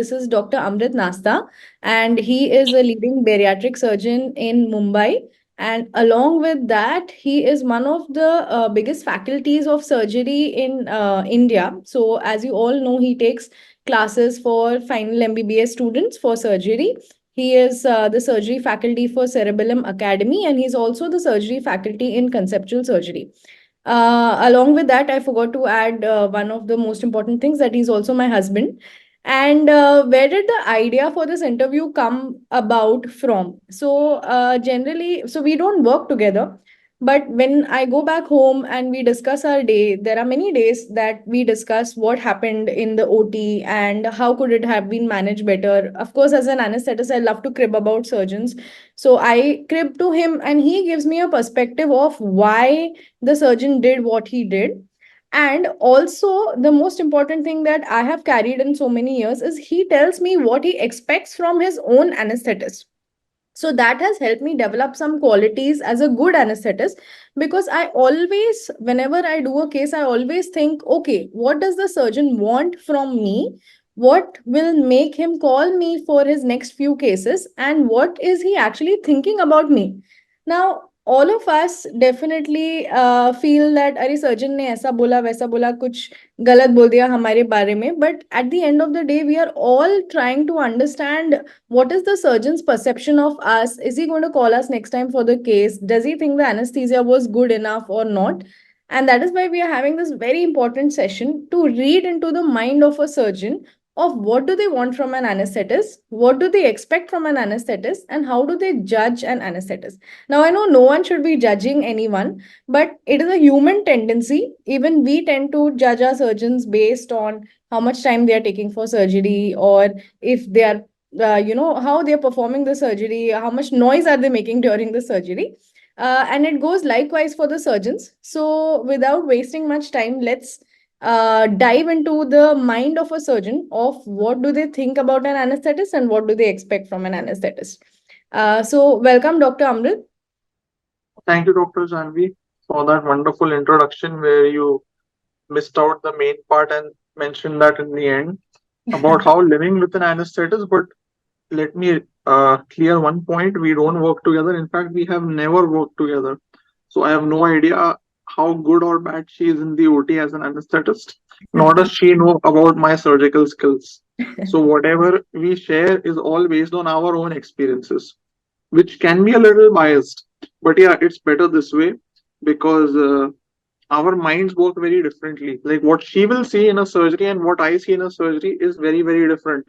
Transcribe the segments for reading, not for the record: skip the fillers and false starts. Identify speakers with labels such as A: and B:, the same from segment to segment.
A: this is Dr. Amrit Nasta, and he is a leading bariatric surgeon in Mumbai. And along with that, he is one of the biggest faculties of surgery in India. So, as you all know, he takes classes for final MBBS students for surgery. He is the surgery faculty for Cerebellum Academy, and he's also the surgery faculty in conceptual surgery. Along with that, I forgot to add one of the most important things, that he's also my husband. And where did the idea for this interview come about from? So, generally, so we don't work together. But when I go back home and we discuss our day, there are many days that we discuss what happened in the OT and how could it have been managed better. Of course, as an anesthetist, I love to crib about surgeons. So I crib to him and he gives me a perspective of why the surgeon did what he did. And also, the most important thing that I have carried in so many years is he tells me what he expects from his own anesthetist. So that has helped me develop some qualities as a good anesthetist, because I always, whenever I do a case, I always think, okay, what does the surgeon want from me? What will make him call me for his next few cases? And what is he actually thinking about me? Now, all of us definitely feel that अरे surgeon ने ऐसा बोला वैसा बोला कुछ गलत बोल दिया हमारे बारे में, but at the end of the day we are all trying to understand what is the surgeon's perception of us. Is he going to call us next time for the case? Does he think the anesthesia was good enough or not? And that is why we are having this very important session to read into the mind of a surgeon, of what do they want from an anesthetist, what do they expect from an anesthetist, and how do they judge an anesthetist. Now, I know no one should be judging anyone, but it is a human tendency. Even we tend to judge our surgeons based on how much time they are taking for surgery, or if they are, how they are performing the surgery, how much noise are they making during the surgery. And it goes likewise for the surgeons. So, without wasting much time, let's dive into the mind of a surgeon, of what do they think about an anesthetist and what do they expect from an anesthetist. So, welcome, Dr. Amrit.
B: Thank you, Dr. Jhanvi, for that wonderful introduction where you missed out the main part and mentioned that in the end about how living with an anesthetist. But let me clear one point. We don't work together. In fact, we have never worked together. So I have no idea how good or bad she is in the OT as an anesthetist, nor does she know about my surgical skills. So whatever we share is all based on our own experiences, which can be a little biased. But yeah, it's better this way because our minds work very differently. Like what she will see in a surgery and what I see in a surgery is very, very different.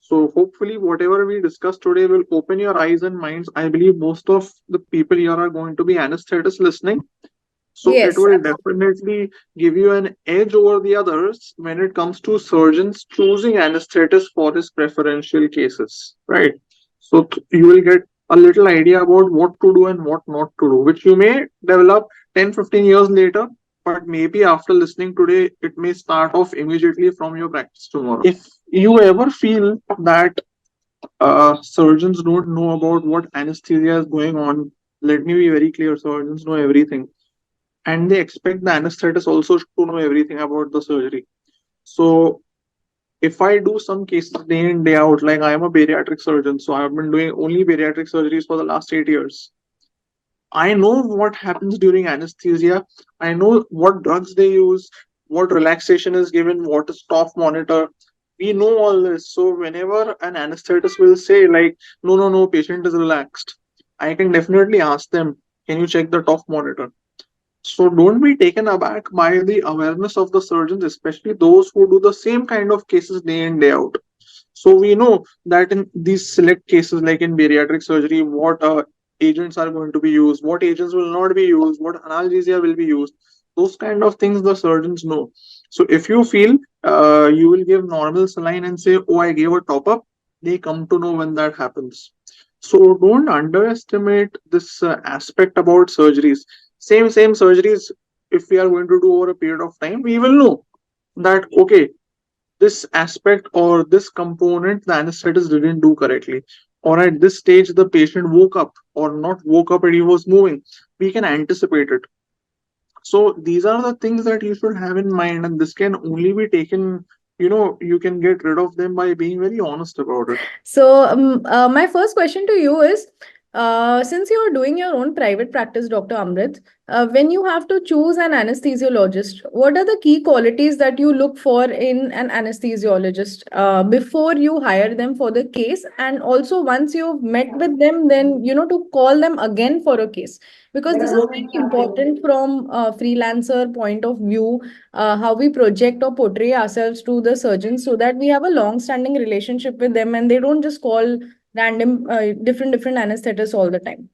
B: So hopefully, whatever we discuss today will open your eyes and minds. I believe most of the people here are going to be anesthetists listening. So it
A: Yes.
B: will definitely give you an edge over the others when it comes to surgeons choosing anesthetists for his preferential cases, right? So you will get a little idea about what to do and what not to do, which you may develop 10, 15 years later, but maybe after listening today, it may start off immediately from your practice tomorrow. If you ever feel that surgeons don't know about what anesthesia is going on, let me be very clear, surgeons know everything and they expect the anesthetist also to know everything about the surgery. So if I do some cases day in, day out, like I am a bariatric surgeon, so I've been doing only bariatric surgeries for the last 8 years. I know what happens during anesthesia. I know what drugs they use, what relaxation is given, what is TOF monitor. We know all this. So whenever an anesthetist will say like, no, no, no, patient is relaxed, I can definitely ask them, can you check the TOF monitor? So don't be taken aback by the awareness of the surgeons, especially those who do the same kind of cases day in, day out. So we know that in these select cases, like in bariatric surgery, what agents are going to be used, what agents will not be used, what analgesia will be used. Those kind of things the surgeons know. So if you feel you will give normal saline and say, oh, I gave a top up, they come to know when that happens. So don't underestimate this aspect about surgeries. Same surgeries, if we are going to do over a period of time, we will know that, okay, this aspect or this component the anesthetist didn't do correctly, or at this stage the patient woke up or not woke up and he was moving. We can anticipate it. So these are the things that you should have in mind, and this can only be taken you can get rid of them by being very honest about it.
A: So, my first question to you is, since you're doing your own private practice, Dr. Amrit, when you have to choose an anesthesiologist, what are the key qualities that you look for in an anesthesiologist before you hire them for the case? And also, once you've met with them, then, to call them again for a case. Because this is very important from a freelancer point of view, how we project or portray ourselves to the surgeons so that we have a long standing relationship with them and they don't just call random different anesthetists all the time.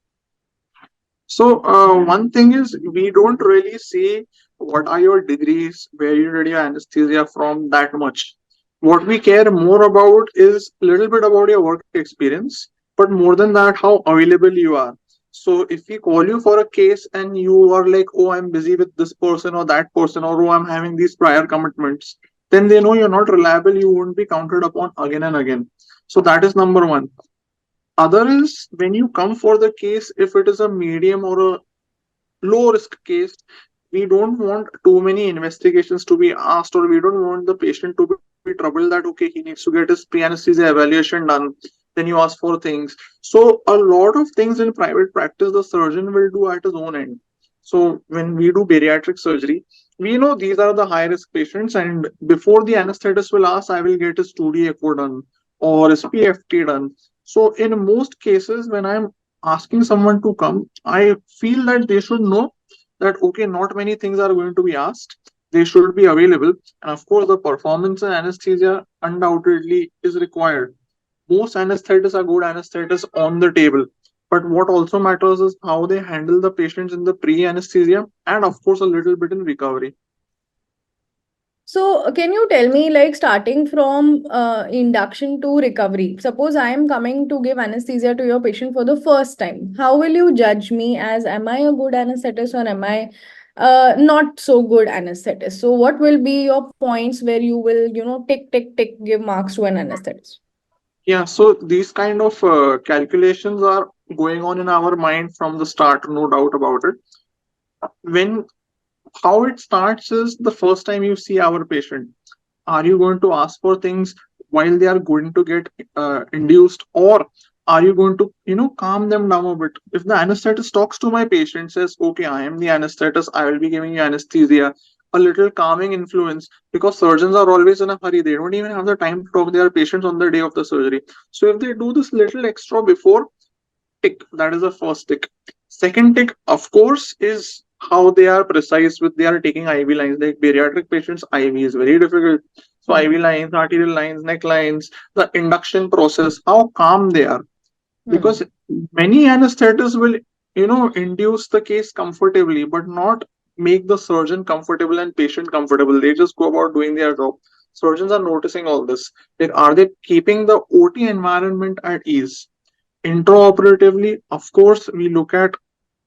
B: So, one thing is, we don't really see what are your degrees, where you did your anesthesia from that much. What we care more about is a little bit about your work experience, but more than that, how available you are. So, if we call you for a case and you are like, oh, I'm busy with this person or that person, or oh, I'm having these prior commitments, then they know you're not reliable, you won't be counted upon again and again. So, that is number one. Other is when you come for the case, if it is a medium or a low risk case, we don't want too many investigations to be asked, or we don't want the patient to be troubled that okay, he needs to get his pre-anesthesia evaluation done. Then you ask for things. So a lot of things in private practice the surgeon will do at his own end. So when we do bariatric surgery, we know these are the high risk patients, and before the anesthetist will ask, I will get his 2D echo done or his PFT done. So in most cases, when I'm asking someone to come, I feel that they should know that okay, not many things are going to be asked. They should be available, and of course, the performance in anesthesia undoubtedly is required. Most anesthetists are good anesthetists on the table, but what also matters is how they handle the patients in the pre-anesthesia, and of course, a little bit in recovery.
A: So, can you tell me, like, starting from induction to recovery? Suppose I am coming to give anesthesia to your patient for the first time. How will you judge me as am I a good anesthetist or am I not so good anesthetist? So, what will be your points where you will, tick, tick, tick, give marks to an anesthetist?
B: Yeah, so these kind of calculations are going on in our mind from the start, no doubt about it. When how it starts is the first time you see our patient. Are you going to ask for things while they are going to get induced, or are you going to calm them down a bit? If the anesthetist talks to my patient, says okay, I am the anesthetist, I will be giving you anesthesia, a little calming influence, because surgeons are always in a hurry, they don't even have the time to talk to their patients on the day of the surgery. So if they do this little extra before, tick, that is the first tick. Second tick, of course, is how they are precise with they are taking IV lines. Like bariatric patients, IV is very difficult. So IV
A: Hmm.
B: lines, arterial lines, neck lines, the induction process, how calm they are.
A: Hmm.
B: Because many anesthetists will, induce the case comfortably, but not make the surgeon comfortable and patient comfortable. They just go about doing their job. Surgeons are noticing all this. Like, are they keeping the OT environment at ease? Intraoperatively, of course, we look at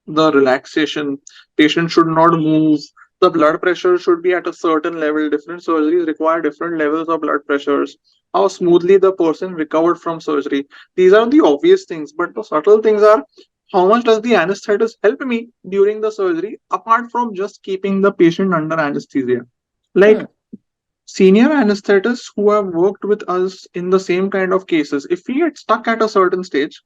B: the relaxation. Patient should not move. The blood pressure should be at a certain level. Different surgeries require different levels of blood pressures. How smoothly the person recovered from surgery. These are the obvious things, but the subtle things are how much does the anesthetist help me during the surgery apart from just keeping the patient under anesthesia? Like
A: Hmm.
B: senior anesthetists who have worked with us in the same kind of cases, if we get stuck at a certain stage,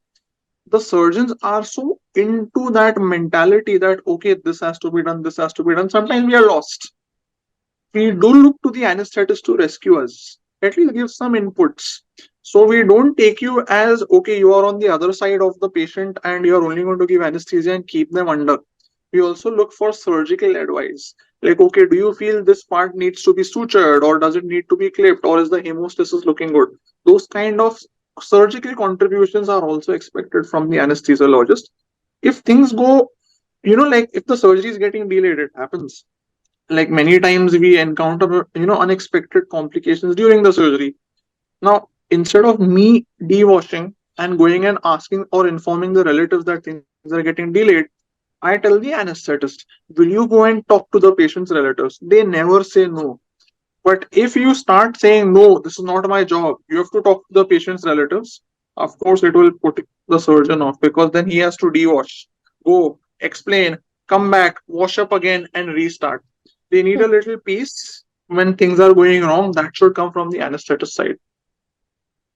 B: the surgeons are so into that mentality that okay, this has to be done, this has to be done. Sometimes we are lost. We do look to the anesthetist to rescue us, at least give some inputs. So we don't take you as okay, you are on the other side of the patient and you are only going to give anesthesia and keep them under. We also look for surgical advice. Like, okay, do you feel this part needs to be sutured, or does it need to be clipped, or is the hemostasis looking good? Those kind of surgical contributions are also expected from the anesthesiologist. If things go, like if the surgery is getting delayed, it happens. Like many times we encounter, unexpected complications during the surgery. Now, instead of me dewashing and going and asking or informing the relatives that things are getting delayed, I tell the anesthetist, will you go and talk to the patient's relatives? They never say no. But if you start saying, no, this is not my job, you have to talk to the patient's relatives, of course, it will put the surgeon off, because then he has to dewash, go, explain, come back, wash up again, and restart. They need a little peace. when things are going wrong, that should come from the anesthetist side.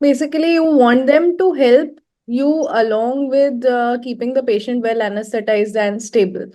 A: Basically, you want them to help you along with keeping the patient well anesthetized and stable.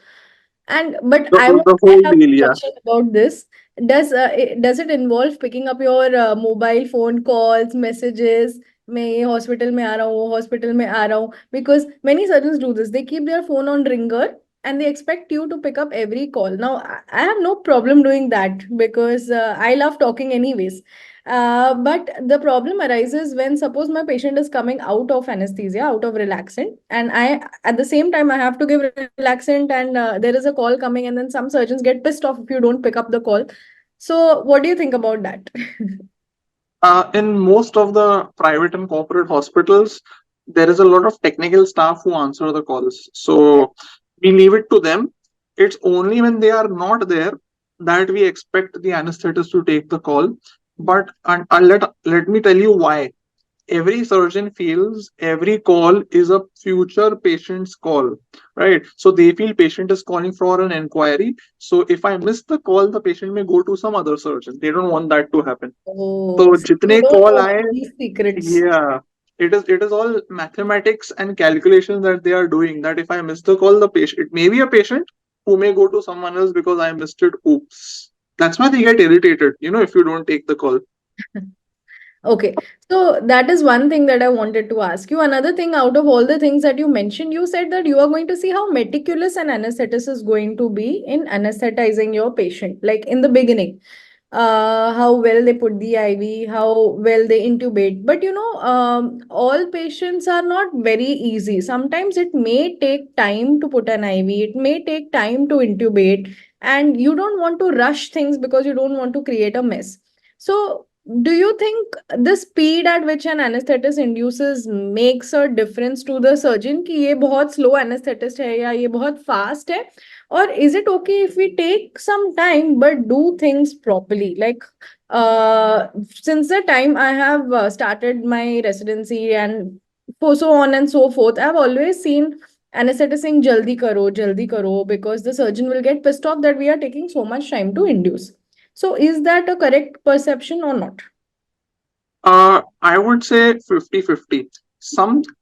A: And but
B: The
A: I
B: whole
A: have
B: deal,
A: a
B: yeah.
A: question about this. Does it involve picking up your mobile phone calls, messages? मैं ये hospital में आ रहा हूँ, वो hospital में आ रहा हूँ, because many surgeons do this. They keep their phone on ringer and they expect you to pick up every call. Now, I have no problem doing that because I love talking anyways. But the problem arises when suppose my patient is coming out of anesthesia, out of relaxant, and I at the same time I have to give relaxant, and there is a call coming, and then some surgeons get pissed off if you don't pick up the call. So, what do you think about that?
B: In most of the private and corporate hospitals, there is a lot of technical staff who answer the calls. So we leave it to them. It's only when they are not there that we expect the anesthetist to take the call. But and let me tell you why. Every surgeon feels every call is a future patient's call, right? So they feel patient is calling for an inquiry. So if I miss the call, the patient may go to some other surgeon. They don't want that to happen. तो
A: Oh, so you
B: जितने
A: don't
B: call
A: know
B: आए,
A: these secrets.
B: yeah, it is all mathematics and calculations that they are doing. That if I miss the call, the patient, it may be a patient who may go to someone else because I missed it. Oops. That's why they get irritated, if you don't take the call.
A: Okay, so that is one thing that I wanted to ask you. Another thing, out of all the things that you mentioned, you said that you are going to see how meticulous an anesthetist is going to be in anesthetizing your patient, like in the beginning. How well they put the IV, how well they intubate. But all patients are not very easy. Sometimes it may take time to put an IV, it may take time to intubate, and you don't want to rush things because you don't want to create a mess. So, do you think the speed at which an anesthetist induces makes a difference to the surgeon कि ये बहुत slow anesthetist है या ये बहुत fast है? Or is it okay if we take some time but do things properly? Like, since the time I have started my residency and so on and so forth, I've always seen anesthetist saying jaldi karo, because the surgeon will get pissed off that we are taking so much time to induce. So, is that a correct perception or not?
B: I would say 50-50.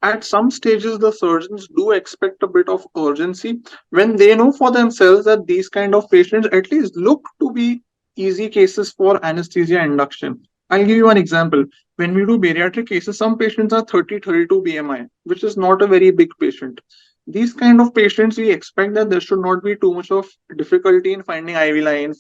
B: At some stages the surgeons do expect a bit of urgency when they know for themselves that these kind of patients at least look to be easy cases for anesthesia induction. I'll give you an example. When we do bariatric cases, some patients are 30-32 BMI, which is not a very big patient. These kind of patients, we expect that there should not be too much of difficulty in finding IV line,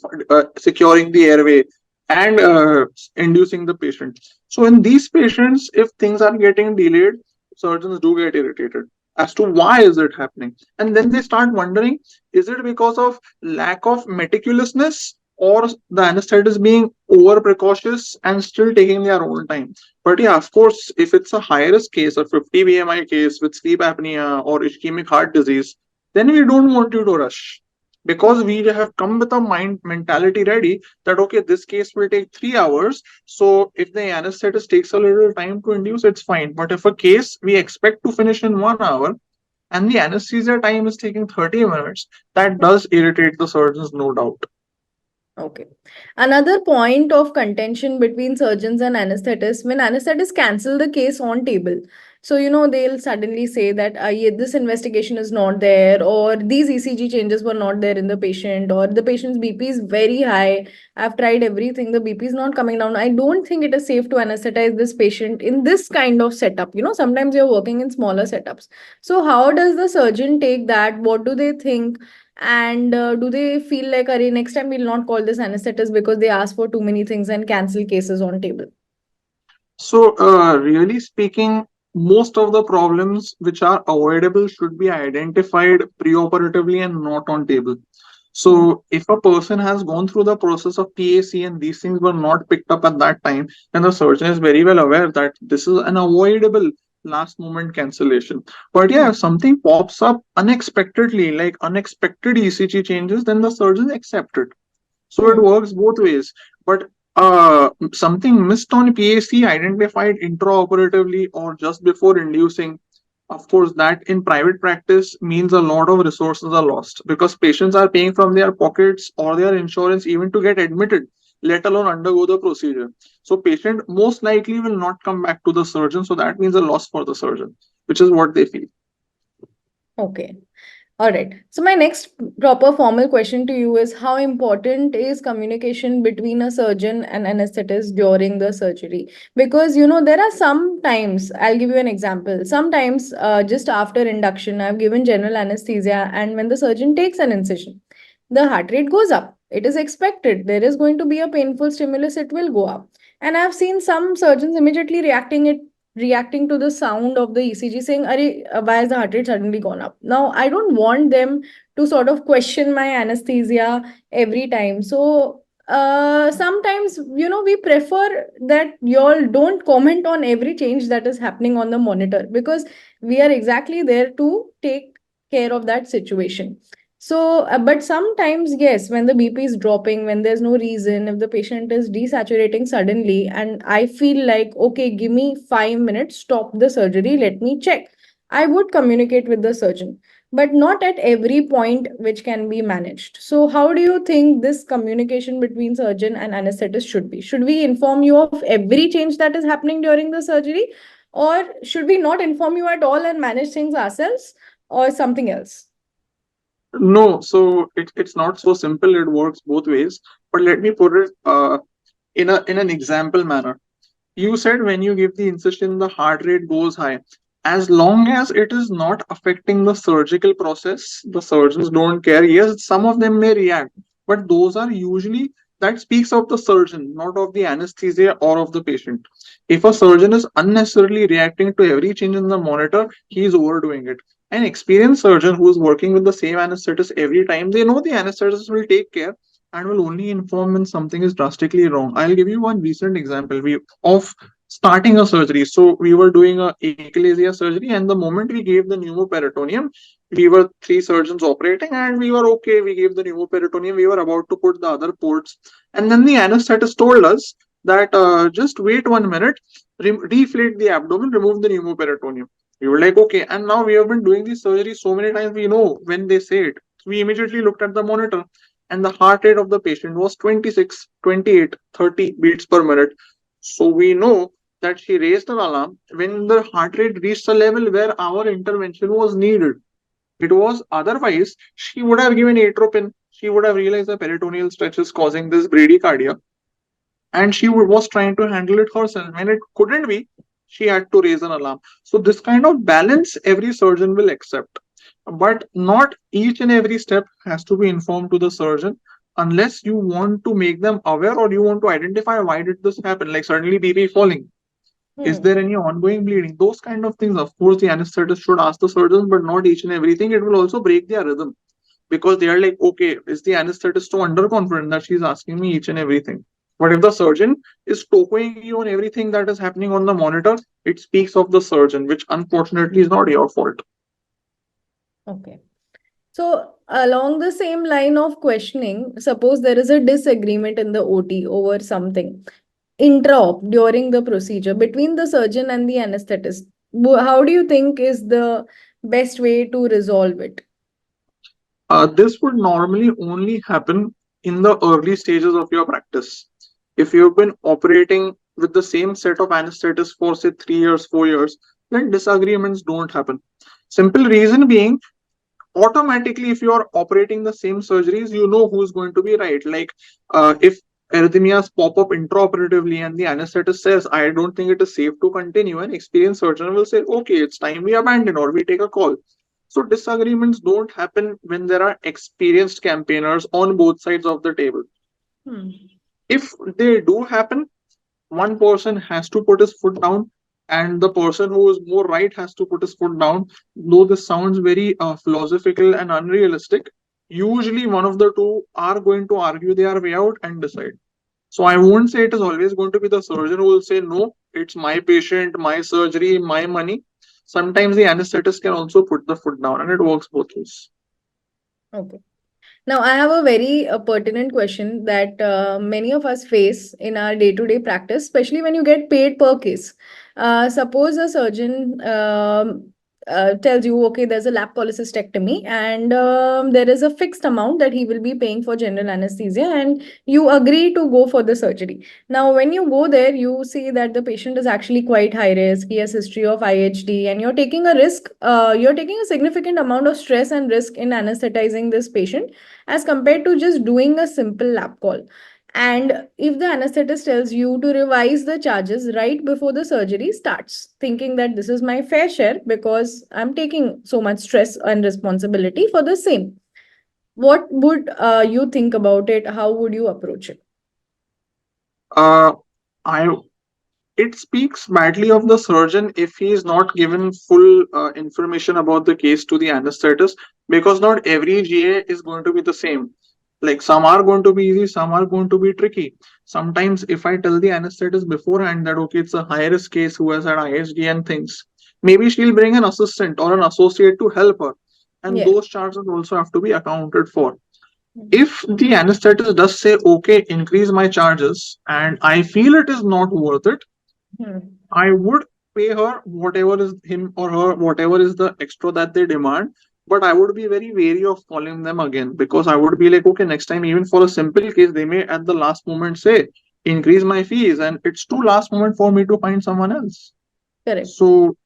B: securing the airway, and inducing the patient. So in these patients, if things are getting delayed, surgeons do get irritated as to why is it happening. And then they start wondering, is it because of lack of meticulousness or the anesthetist being over precautious and still taking their own time? But yeah, of course, if it's a high risk case, a 50 BMI case with sleep apnea or ischemic heart disease, then we don't want you to rush because we have come with a mind mentality ready that okay, this case will take 3 hours. So if the anesthetist takes a little time to induce, it's fine. But if a case we expect to finish in 1 hour and the anesthesia time is taking 30 minutes, that does irritate the surgeons, no doubt.
A: Okay. Another point of contention between surgeons and anesthetists, when anesthetists cancel the case on table. So, they'll suddenly say that yeah, this investigation is not there, or these ECG changes were not there in the patient, or the patient's BP is very high. I've tried everything, the BP is not coming down. I don't think it is safe to anesthetize this patient in this kind of setup. Sometimes you're working in smaller setups. So, how does the surgeon take that? What do they think? And do they feel like, Array, next time we'll not call this anesthetist because they ask for too many things and cancel cases on table?
B: So, really speaking, most of the problems which are avoidable should be identified preoperatively and not on table.
A: Hmm.
B: So, if a person has gone through the process of PAC and these things were not picked up at that time, then the surgeon is very well aware that this is an avoidable last moment cancellation. But
A: Hmm.
B: yeah, if something pops up unexpectedly, like unexpected ECG changes, then the surgeon accept it. So it
A: Hmm.
B: works both ways. But something missed on PAC identified intraoperatively or just before inducing, of course, that in private practice means a lot of resources are lost because patients are paying from their pockets or their insurance even to get admitted. let alone undergo the procedure. So patient most likely will not come back to the surgeon. So that means a loss for the surgeon, which is what they feel.
A: Okay. All right. So my next proper formal question to you is, how important is communication between a surgeon and anesthetist during the surgery? Because there are some times, I'll give you an example. Sometimes just after induction, I've given general anesthesia, and when the surgeon takes an incision, the heart rate goes up. It is expected. There is going to be a painful stimulus, it will go up. And I've seen some surgeons immediately reacting to the sound of the ECG, saying, why has the heart rate suddenly gone up? Now, I don't want them to sort of question my anesthesia every time. So, sometimes, we prefer that y'all don't comment on every change that is happening on the monitor, because we are exactly there to take care of that situation. So, but sometimes, yes, when the BP is dropping, when there's no reason, if the patient is desaturating suddenly, and I feel like, okay, give me 5 minutes, stop the surgery, let me check, I would communicate with the surgeon, but not at every point which can be managed. So, how do you think this communication between surgeon and anesthetist should be? Should we inform you of every change that is happening during the surgery, or should we not inform you at all and manage things ourselves, or something else?
B: No, so it's not so simple. It works both ways. But let me put it in an example manner. You said when you give the incision, the heart rate goes high. As long as it is not affecting the surgical process, the surgeons don't care. Yes, some of them may react, but those are usually, that speaks of the surgeon, not of the anesthesia or of the patient. If a surgeon is unnecessarily reacting to every change in the monitor, he is overdoing it. An experienced surgeon who is working with the same anesthetist every time, they know the anesthetist will take care and will only inform when something is drastically wrong. I'll give you one recent example of starting a surgery. So we were doing a achalasia surgery, and the moment we gave the pneumoperitoneum, we were three surgeons operating, and we were okay. We gave the pneumoperitoneum. We were about to put the other ports, and then the anesthetist told us that just wait 1 minute, deflate the abdomen, remove the pneumoperitoneum. We were like, okay. And now we have been doing this surgery so many times, we know when they say it. We immediately looked at the monitor, and the heart rate of the patient was 26, 28, 30 beats per minute. So we know that she raised an alarm when the heart rate reached a level where our intervention was needed. It was otherwise, she would have given atropine, she would have realized the peritoneal stretch is causing this bradycardia, and she was trying to handle it herself. When it couldn't be, she had to raise an alarm. So, this kind of balance every surgeon will accept. But not each and every step has to be informed to the surgeon unless you want to make them aware or you want to identify why did this happen. Like suddenly BP falling, is
A: Hmm.
B: there any ongoing bleeding? Those kind of things, of course, the anesthetist should ask the surgeons, but not each and everything. It will also break their rhythm because they are like, okay, is the anesthetist so underconfident that she's asking me each and everything? But if the surgeon is topping you on everything that is happening on the monitor, it speaks of the surgeon, which unfortunately is not your fault.
A: Okay. So, along the same line of questioning, suppose there is a disagreement in the OT over something, interop during the procedure between the surgeon and the anesthetist. How do you think is the best way to resolve it?
B: This would normally only happen in the early stages of your practice. If you've been operating with the same set of anesthetists for, say, 3 years, 4 years, then disagreements don't happen. Simple reason being, automatically, if you are operating the same surgeries, you know who's going to be right. Like, if arrhythmias pop up intraoperatively and the anesthetist says, I don't think it is safe to continue, an experienced surgeon will say, okay, it's time we abandon or we take a call. So disagreements don't happen when there are experienced campaigners on both sides of the table.
A: Hmm.
B: If they do happen, one person has to put his foot down, and the person who is more right has to put his foot down. Though this sounds very philosophical and unrealistic, usually one of the two are going to argue their way out and decide. So I won't say it is always going to be the surgeon who will say, no, it's my patient, my surgery, my money. Sometimes the anesthetist can also put the foot down, and it works both ways.
A: Okay. Now, I have a very pertinent question that many of us face in our day-to-day practice, especially when you get paid per case. Suppose a surgeon tells you, okay, there's a lap cholecystectomy, and there is a fixed amount that he will be paying for general anesthesia, and you agree to go for the surgery. Now, when you go there, you see that the patient is actually quite high risk. He has history of IHD, and you're taking a risk. You're taking a significant amount of stress and risk in anesthetizing this patient as compared to just doing a simple lap call. And if the anesthetist tells you to revise the charges right before the surgery starts, thinking that this is my fair share because I'm taking so much stress and responsibility for the same, what would you think about it? How would you approach it?
B: Uh, I it speaks badly of the surgeon if he is not given full information about the case to the anesthetist, because not every GA is going to be the same. Like some are going to be easy, some are going to be tricky. Sometimes if I tell the anesthetist beforehand that okay, it's a high risk case who has had ISD and things, maybe she'll bring an assistant or an associate to help her, and
A: Yeah.
B: those charges also have to be accounted for. If the anesthetist does say okay, increase my charges, and I feel it is not worth it,
A: Hmm.
B: I would pay her whatever is him or her, whatever is the extra that they demand. But I would be very wary of calling them again, because I would be like, okay, next time, even for a simple case, they may at the last moment say, increase my fees, and it's too last moment for me to find someone else.
A: Correct.
B: So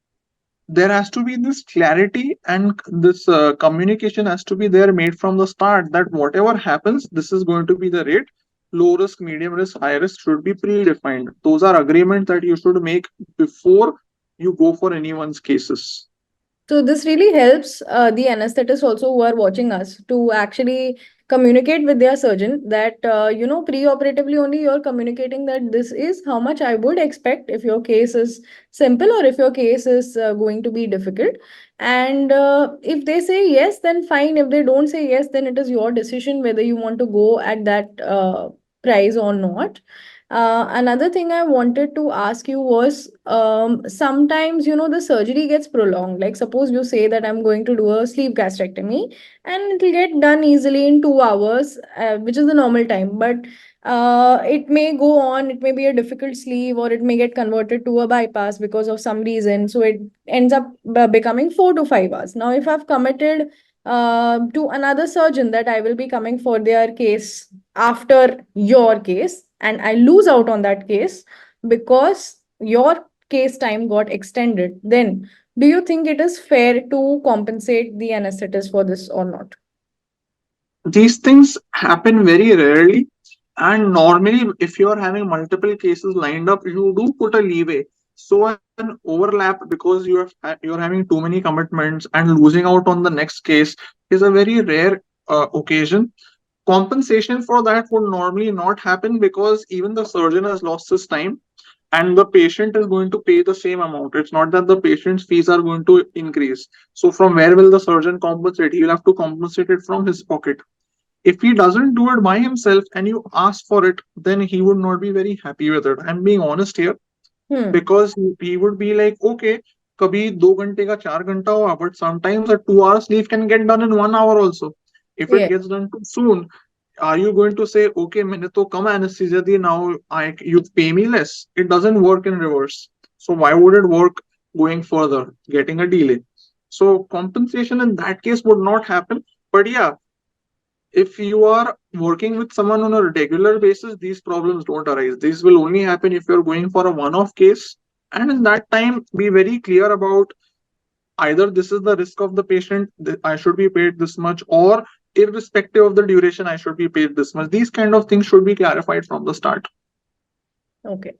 B: there has to be this clarity, and this communication has to be there made from the start, that whatever happens, this is going to be the rate. Low risk, medium risk, high risk should be predefined. Those are agreements that you should make before you go for anyone's cases.
A: So this really helps the anesthetists also who are watching us to actually communicate with their surgeon that pre-operatively only you're communicating that this is how much I would expect if your case is simple or if your case is going to be difficult. And if they say yes, then fine. If they don't say yes, then it is your decision whether you want to go at that price or not. Another thing I wanted to ask you was sometimes, the surgery gets prolonged. Like, suppose you say that I'm going to do a sleeve gastrectomy and it'll get done easily in 2 hours, which is the normal time. But it may go on, it may be a difficult sleeve, or it may get converted to a bypass because of some reason. So it ends up becoming 4 to 5 hours. Now, if I've committed to another surgeon that I will be coming for their case after your case, and I lose out on that case because your case time got extended, then do you think it is fair to compensate the anesthetist for this or not?
B: These things happen very rarely, and normally, if you are having multiple cases lined up, you do put a leeway. So an overlap, because you're having too many commitments and losing out on the next case, is a very rare occasion. Compensation for that would normally not happen, because even the surgeon has lost his time and the patient is going to pay the same amount. It's not that the patient's fees are going to increase. So from where will the surgeon compensate? He will have to compensate it from his pocket. If he doesn't do it by himself and you ask for it, then he would not be very happy with it. I'm being honest here,
A: Hmm.
B: because he would be like, okay, कभी 2 घंटे का 4 घंटा हुआ, but sometimes a 2 hour sleep can get done in 1 hour also. If it
A: Yeah.
B: gets done too soon, are you going to say, okay, मैंने तो कम anesthesia the, now you pay me less? It doesn't work in reverse. So why would it work going further, getting a delay? So compensation in that case would not happen. But yeah, if you are working with someone on a regular basis, these problems don't arise. These will only happen if you're going for a one-off case. And in that time, be very clear about either this is the risk of the patient, I should be paid this much, or irrespective of the duration, I should be paid this much. These kind of things should be clarified from the start.
A: Okay.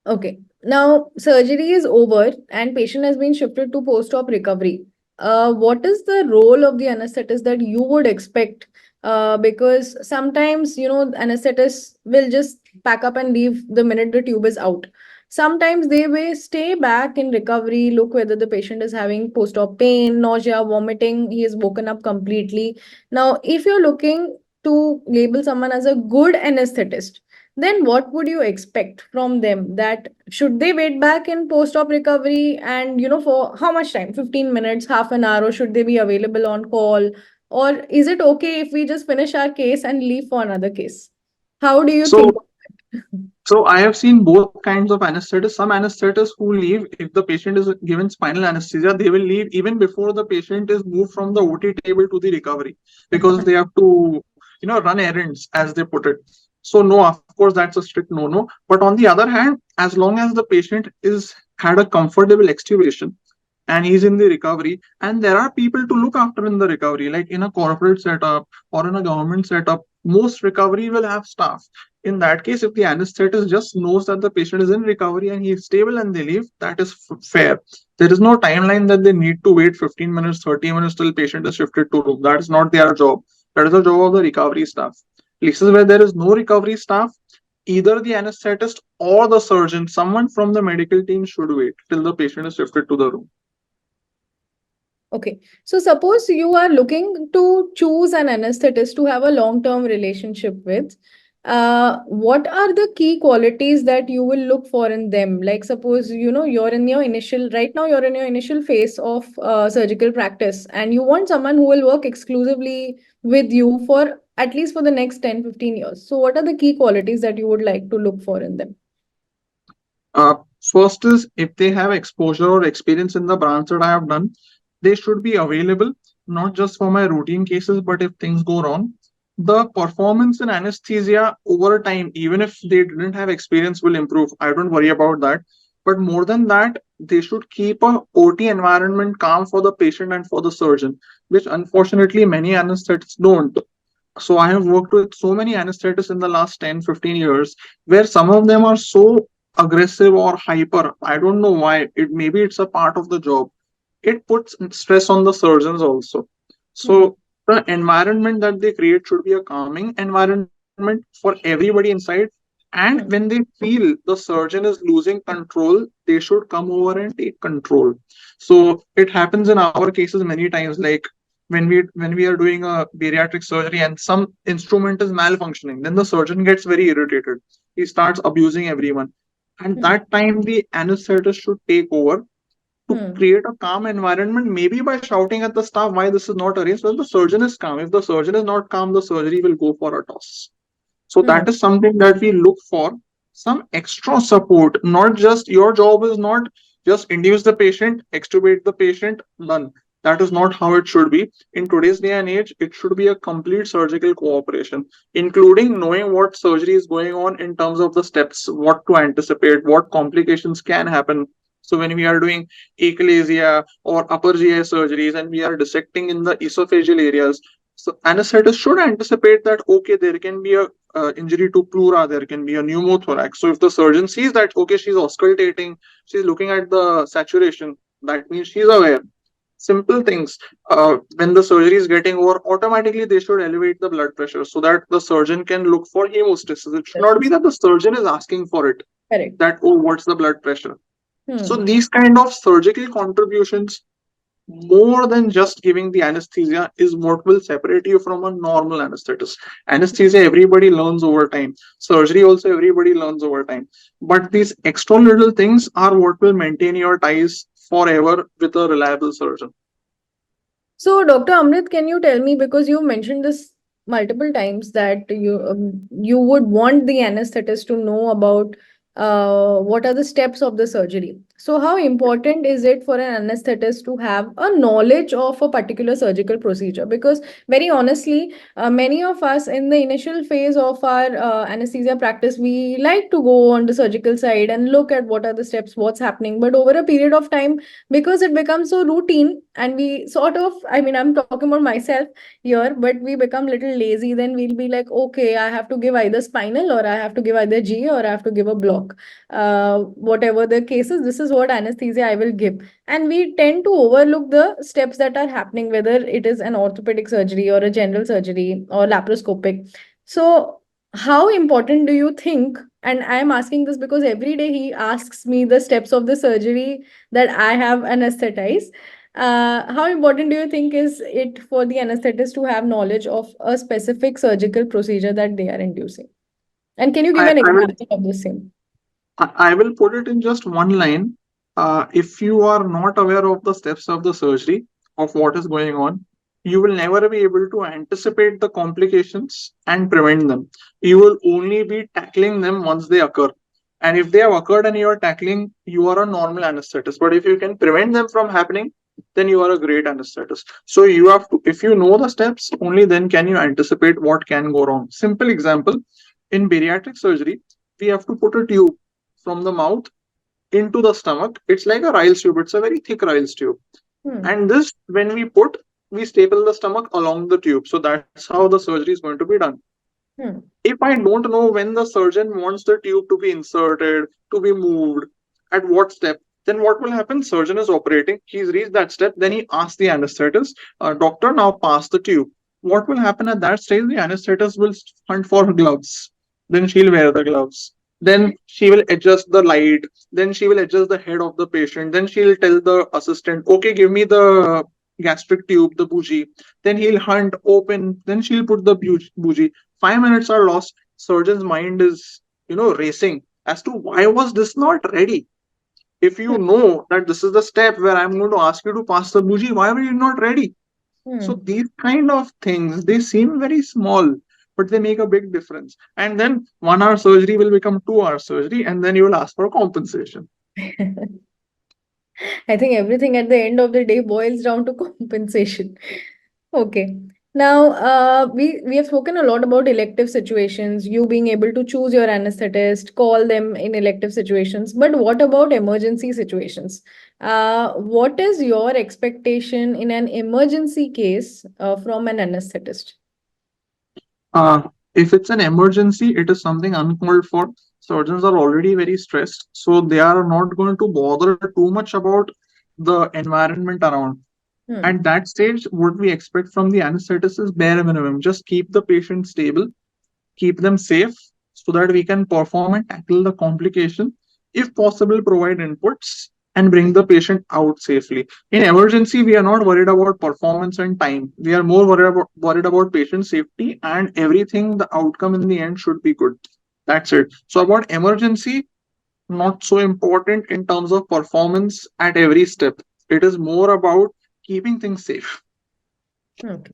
A: Okay. Now, surgery is over and patient has been shifted to post-op recovery. What is the role of the anesthetist that you would expect? Because sometimes, anesthetists will just pack up and leave the minute the tube is out. Sometimes they may stay back in recovery, look whether the patient is having post-op pain, nausea, vomiting, he is woken up completely. Now, if you're looking to label someone as a good anesthetist, then what would you expect from them? That should they wait back in post-op recovery and for how much time? 15 minutes, half an hour, or should they be available on call? Or is it okay if we just finish our case and leave for another case? How do you
B: So
A: think?
B: So I have seen both kinds of anesthetists. Some anesthetists who leave if the patient is given spinal anesthesia, they will leave even before the patient is moved from the OT table to the recovery because they have to, run errands as they put it. So no, of course that's a strict no-no. But on the other hand, as long as the patient is had a comfortable extubation and he's in the recovery, and there are people to look after in the recovery, like in a corporate setup or in a government setup, most recovery will have staff. In that case, if the anesthetist just knows that the patient is in recovery and he is stable and they leave, that is fair. There is no timeline that they need to wait 15 minutes, 30 minutes till patient is shifted to room. That is not their job. That is the job of the recovery staff. Places where there is no recovery staff, either the anesthetist or the surgeon, someone from the medical team should wait till the patient is shifted to the room.
A: Okay. So suppose you are looking to choose an anesthetist to have a long-term relationship with. What are the key qualities that you will look for in them? Like suppose, you're in your initial, right now you're in your initial phase of surgical practice and you want someone who will work exclusively with you for at least for the next 10-15 years. So what are the key qualities that you would like to look for in them?
B: Uh, First is if they have exposure or experience in the branch that I have done, they should be available, not just for my routine cases, but if things go wrong. The performance in anesthesia over time, even if they didn't have experience, will improve. I don't worry about that. But more than that, they should keep a OT environment calm for the patient and for the surgeon, which unfortunately many anesthetists don't. So I have worked with so many anesthetists in the last 10-15 years where some of them are so aggressive or hyper. I don't know why. Maybe it's a part of the job. It puts stress on the surgeons also.
A: Hmm.
B: So the environment that they create should be a calming environment for everybody inside. And when
A: Hmm.
B: they feel the surgeon is losing control, they should come over and take control. So it happens in our cases many times, like when we are doing a bariatric surgery and some instrument is malfunctioning, then the surgeon gets very irritated. He starts abusing everyone. And
A: Hmm.
B: that time the anesthetist should take over to
A: Hmm.
B: create a calm environment, maybe by shouting at the staff why this is not arranged. When the surgeon is calm, if the surgeon is not calm, the surgery will go for a toss. So
A: Hmm.
B: that is something that we look for, some extra support. Not just your job is not just induce the patient, extubate the patient, done. That is not how it should be. In today's day and age, it should be a complete surgical cooperation, including knowing what surgery is going on in terms of the steps, what to anticipate, what complications can happen. So when we are doing achalasia or upper GI surgeries and we are dissecting in the esophageal areas, so anesthetist should anticipate that okay, there can be a injury to pleura, there can be a pneumothorax. So if the surgeon sees that okay, she's auscultating, she's looking at the saturation, that means she's aware. Simple things. When the surgery is getting over, automatically they should elevate the blood pressure so that the surgeon can look for hemostasis. It should
A: Yes.
B: not be that the surgeon is asking for it.
A: Correct.
B: That oh, what's the blood pressure? So
A: Hmm.
B: these kind of surgical contributions, more than just giving the anesthesia, is what will separate you from a normal anesthetist. Anesthesia everybody learns over time, surgery also everybody learns over time, but these extra little things are what will maintain your ties forever with a reliable surgeon.
A: So, Dr. Amrit, can you tell me, because you mentioned this multiple times, that you would want the anesthetist to know about what are the steps of the surgery. So, how important is it for an anesthetist to have a knowledge of a particular surgical procedure? Because very honestly, many of us in the initial phase of our anesthesia practice, we like to go on the surgical side and look at what are the steps, what's happening. But over a period of time, because it becomes so routine and we sort of, I mean, I'm talking about myself here, but we become little lazy. Then we'll be like, okay, I have to give either spinal, or I have to give either G, or I have to give a block. Whatever the case is, this is what anesthesia I will give. And we tend to overlook the steps that are happening, whether it is an orthopedic surgery or a general surgery or laparoscopic. So how important do you think, and I'm asking this because every day he asks me the steps of the surgery that I have anesthetized. How important do you think is it for the anesthetist to have knowledge of a specific surgical procedure that they are inducing? And can you give
B: I,
A: an
B: I will
A: example of the same?
B: I will put it in just one line. If you are not aware of the steps of the surgery, of what is going on, you will never be able to anticipate the complications and prevent them. You will only be tackling them once they occur. And if they have occurred and you are tackling, you are a normal anesthetist. But if you can prevent them from happening, then you are a great anesthetist. So you have to, if you know the steps, only then can you anticipate what can go wrong. Simple example, in bariatric surgery, we have to put a tube from the mouth into the stomach. It's like a Riles tube, it's a very thick Riles tube.
A: Hmm.
B: And this, when we put, we staple the stomach along the tube. So that's how the surgery is going to be done.
A: Hmm.
B: If I don't know when the surgeon wants the tube to be inserted, to be moved, at what step, then what will happen? Surgeon is operating, he's reached that step, then he asks the anesthetist, doctor, now pass the tube. What will happen at that stage? The anesthetist will hunt for gloves. Then she'll wear the gloves. Then she will adjust the light. Then she will adjust the head of the patient. Then she'll tell the assistant, okay, give me the gastric tube, the bougie. Then he'll hunt, open. Then she'll put the bougie. 5 minutes are lost. Surgeon's mind is, racing as to why was this not ready. If you know that this is the step where I'm going to ask you to pass the bougie, why were you not ready? So
A: Hmm.
B: these kind of things, they seem very small, but they make a big difference. And then 1 hour surgery will become 2 hour surgery, and then you will ask for compensation.
A: I think everything at the end of the day boils down to compensation. Okay. Now, we have spoken a lot about elective situations, you being able to choose your anesthetist, call them in elective situations. But what about emergency situations? What is your expectation in an emergency case from an anesthetist?
B: Uh, if it's an emergency, it is something uncalled for. Surgeons are already very stressed, so they are not going to bother too much about the environment around.
A: Hmm.
B: At that stage, what we expect from the anesthetist is bare minimum. Just keep the patient stable, keep them safe so that we can perform and tackle the complication. If possible, provide inputs and bring the patient out safely. In emergency, we are not worried about performance and time. We are more worried about patient safety, and everything, the outcome in the end should be good. That's it. So, about emergency, not so important in terms of performance at every step. It is more about keeping things safe.
A: Okay.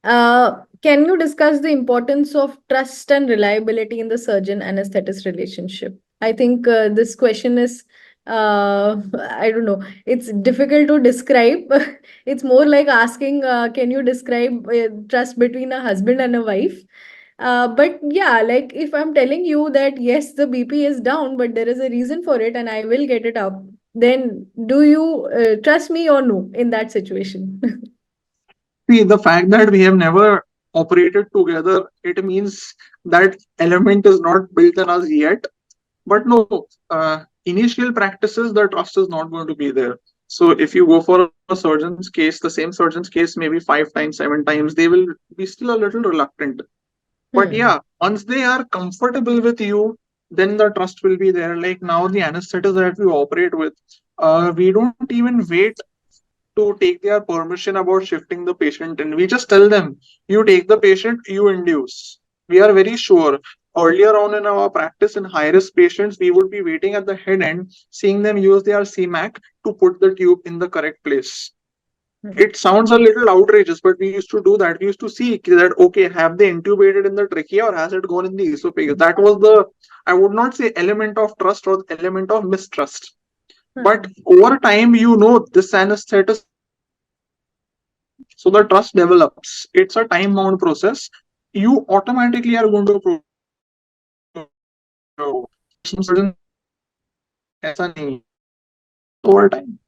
A: Can you discuss the importance of trust and reliability in the surgeon anesthetist relationship? I think this question is, I don't know, it's difficult to describe. It's more like asking, can you describe trust between a husband and a wife? But yeah, like if I'm telling you that yes, the BP is down, but there is a reason for it and I will get it up, then do you trust me or no in that situation?
B: See, the fact that we have never operated together, it means that element is not built in us yet. But no, initial practices, the trust is not going to be there. So if you go for a surgeon's case, the same surgeon's case, maybe 5 times, 7 times, they will be still a little reluctant. But
A: Hmm.
B: yeah, once they are comfortable with you, then the trust will be there. Like now, the anesthetists that we operate with, we don't even wait to take their permission about shifting the patient in. We just tell them, you take the patient, you induce. We are very sure. Earlier on in our practice in high risk patients, we would be waiting at the head end, seeing them use their CMAC to put the tube in the correct place.
A: Hmm.
B: It sounds a little outrageous, but we used to do that. We used to see that, okay, have they intubated in the trachea or has it gone in the esophagus? That was the, I would not say element of trust or element of mistrust. But
A: Hmm.
B: over time, this anesthetist is going to perform well. So the trust develops. It's a time bound process. You automatically are going to provide the best care to your patient. But some surgeons are like, aisa nahi hai. It happens over time.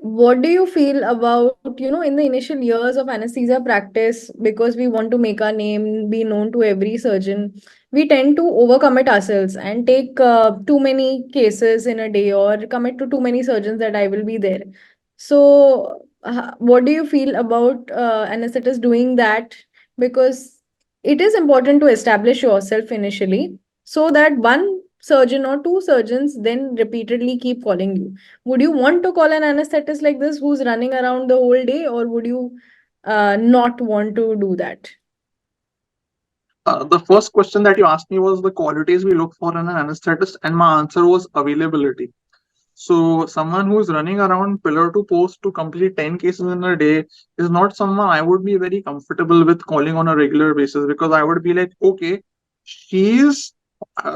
A: What do you feel about, in the initial years of anesthesia practice, because we want to make our name be known to every surgeon, we tend to overcommit ourselves and take too many cases in a day or commit to too many surgeons that I will be there. So, what do you feel about anesthetists doing that? Because it is important to establish yourself initially so that one surgeon or two surgeons then repeatedly keep calling you. Would you want to call an anesthetist like this who's running around the whole day, or would you not want to do that?
B: The first question that you asked me was the qualities we look for in an anesthetist, and my answer was availability. So someone who's running around pillar to post to complete 10 cases in a day is not someone I would be very comfortable with calling on a regular basis, because I would be like, okay, she's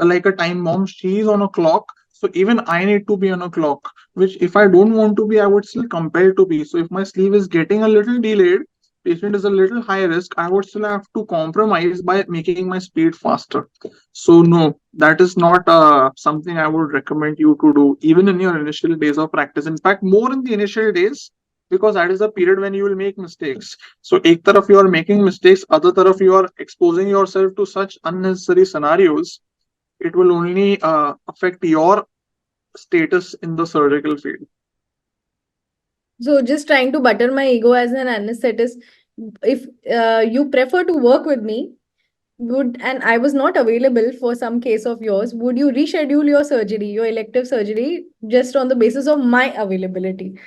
B: like a time bomb, she's on a clock. So even I need to be on a clock, which if I don't want to be, I would still compel to be. So if my sleep is getting a little delayed, patient is a little high risk, I would still have to compromise by making my speed faster. So no, that is not something I would recommend you to do even in your initial days of practice. In fact, more in the initial days, because that is the period when you will make mistakes. So ek taraf you are making mistakes, other taraf you are exposing yourself to such unnecessary scenarios. It will only affect your status in the surgical field.
A: So just trying to butter my ego as an anesthetist, if you prefer to work with me, would and I was not available for some case of yours, would you reschedule your surgery, your elective surgery, just on the basis of my availability?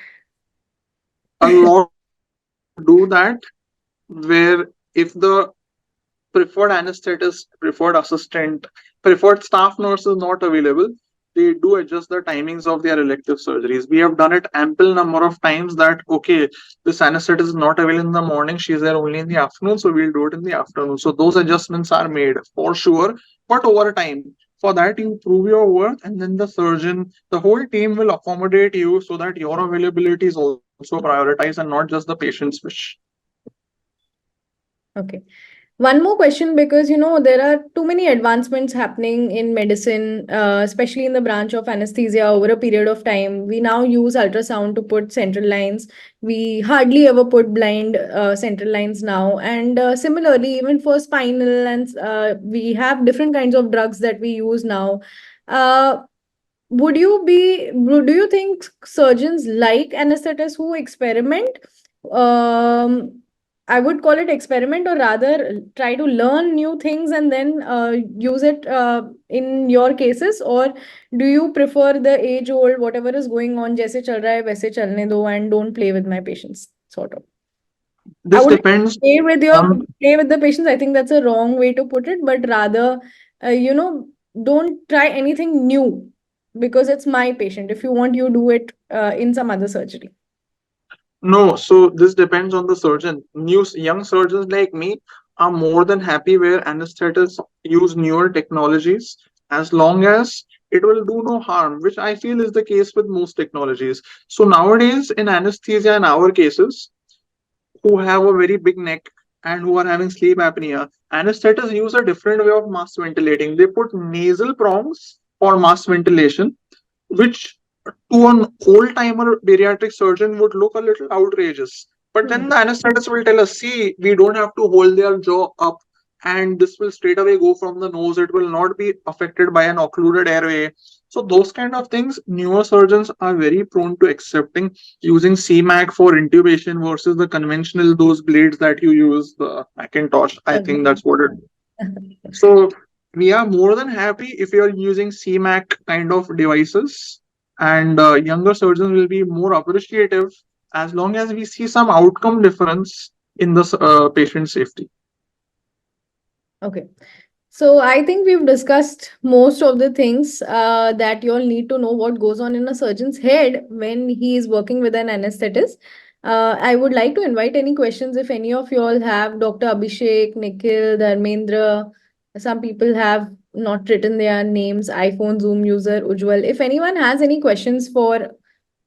B: A lot of people do that, where if the preferred anesthetist, preferred assistant, preferred staff nurse is not available, they do adjust the timings of their elective surgeries. We have done it ample number of times that, okay, this anesthetist is not available in the morning, she's there only in the afternoon, so we'll do it in the afternoon. So those adjustments are made for sure, but over time. For that, you prove your worth, and then the surgeon, the whole team will accommodate you so that your availability is also prioritized and not just the patient's wish.
A: Okay. One more question, because there are too many advancements happening in medicine, especially in the branch of anesthesia over a period of time. We now use ultrasound to put central lines. We hardly ever put blind central lines now. And similarly, even for spinal, and we have different kinds of drugs that we use now. Uh, do you think surgeons like anesthetists who experiment? Um, I would call it experiment, or rather try to learn new things and then use it in your cases, or do you prefer the age old whatever is going on, jaise chal raha hai waise chalne do, and don't play with my patients, sort of? I
B: This
A: would
B: depends on.
A: play with the patients. I think that's a wrong way to put it, but rather, don't try anything new because it's my patient. If you want, you do it in some other surgery.
B: No, so this depends on the surgeon. New young surgeons like me are more than happy where anesthetists use newer technologies, as long as it will do no harm, which I feel is the case with most technologies. So nowadays in anesthesia, in our cases, who have a very big neck and who are having sleep apnea, anesthetists use a different way of mask ventilating. They put nasal prongs for mask ventilation, which to an old timer bariatric surgeon would look a little outrageous. But then
A: Hmm.
B: the anesthetist will tell us, see, we don't have to hold their jaw up, and this will straight away go from the nose. It will not be affected by an occluded airway. So those kind of things, newer surgeons are very prone to accepting, using CMAC for intubation versus the conventional, those blades that you use, the Macintosh. I think
A: Agree.
B: that's what it. So we are more than happy if you are using CMAC kind of devices, and younger surgeons will be more appreciative as long as we see some outcome difference in the patient safety.
A: Okay. So I think we've discussed most of the things that you all need to know what goes on in a surgeon's head when he is working with an anesthetist. I would like to invite any questions if any of you all have. Dr. Abhishek, Nikhil, Dharmendra. Some people have not written their names. iPhone, Zoom user, Ujwal. If anyone has any questions for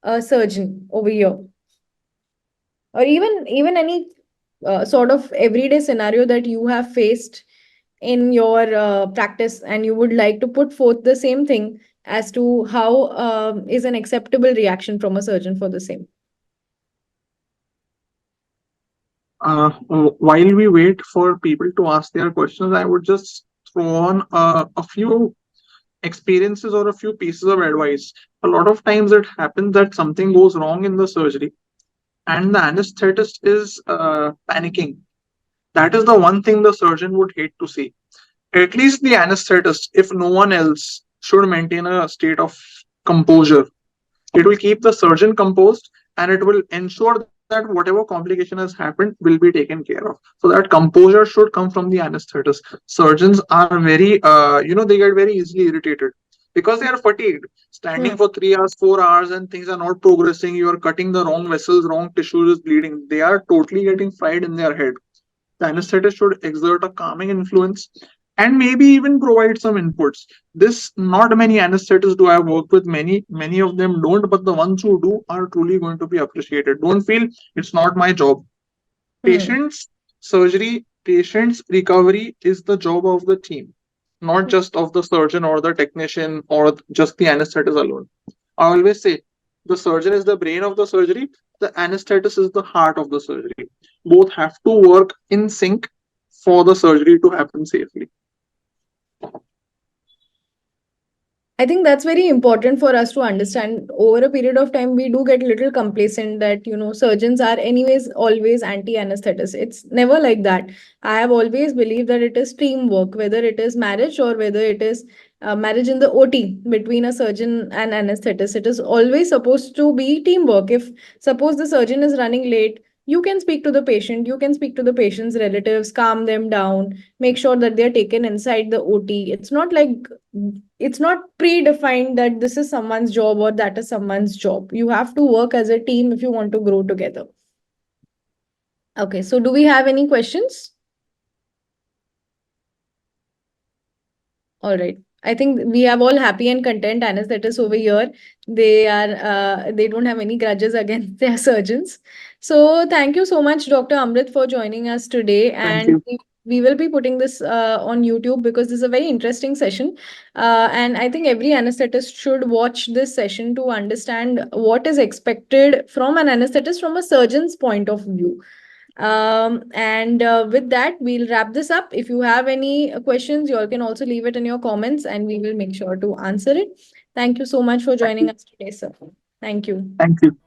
A: a surgeon over here, or even any sort of everyday scenario that you have faced in your practice, and you would like to put forth the same thing as to how is an acceptable reaction from a surgeon for the same.
B: While we wait for people to ask their questions, I would just throw on a few experiences or a few pieces of advice. A lot of times it happens that something goes wrong in the surgery and the anesthetist is panicking. That is the one thing the surgeon would hate to see. At least the anesthetist, if no one else, should maintain a state of composure. It will keep the surgeon composed, and it will ensure that whatever complication has happened will be taken care of. So that composure should come from the anesthetist. Surgeons are very, they get very easily irritated. because they are fatigued.
A: Hmm.
B: Standing for 3 hours, 4 hours, and things are not progressing. You are cutting the wrong vessels, wrong tissues is bleeding. They are totally getting fried in their head. The anesthetist should exert a calming influence and maybe even provide some inputs. This not many anesthetists do. I have worked with many of them don't, but the ones who do are truly going to be appreciated. Don't feel it's not my job.
A: Hmm.
B: Patients surgery, patients recovery is the job of the team, not just of the surgeon or the technician or just the anesthetist alone. I always say the surgeon is the brain of the surgery, the anesthetist is the heart of the surgery. Both have to work in sync for the surgery to happen safely.
A: I think that's very important for us to understand. Over a period of time, we do get a little complacent that, surgeons are anyways always anti-anesthetists. It's never like that. I have always believed that it is teamwork, whether it is marriage or whether it is marriage in the OT between a surgeon and anesthetist. It is always supposed to be teamwork. If suppose the surgeon is running late, you can speak to the patient, you can speak to the patient's relatives, calm them down, make sure that they're taken inside the OT. It's not predefined that this is someone's job or that is someone's job. You have to work as a team if you want to grow together. Okay, so do we have any questions? All right. I think we have all happy and content anesthetists over here. They don't have any grudges against their surgeons. So thank you so much, Dr. Amrit, for joining us today.
B: Thank
A: And
B: you.
A: we will be putting this on YouTube because this is a very interesting session. And I think every anesthetist should watch this session to understand what is expected from an anesthetist from a surgeon's point of view. And with that, we'll wrap this up. If you have any questions, you all can also leave it in your comments and we will make sure to answer it. Thank you so much for
B: Thank
A: joining
B: you.
A: us today, sir. Thank you.
B: Thank you.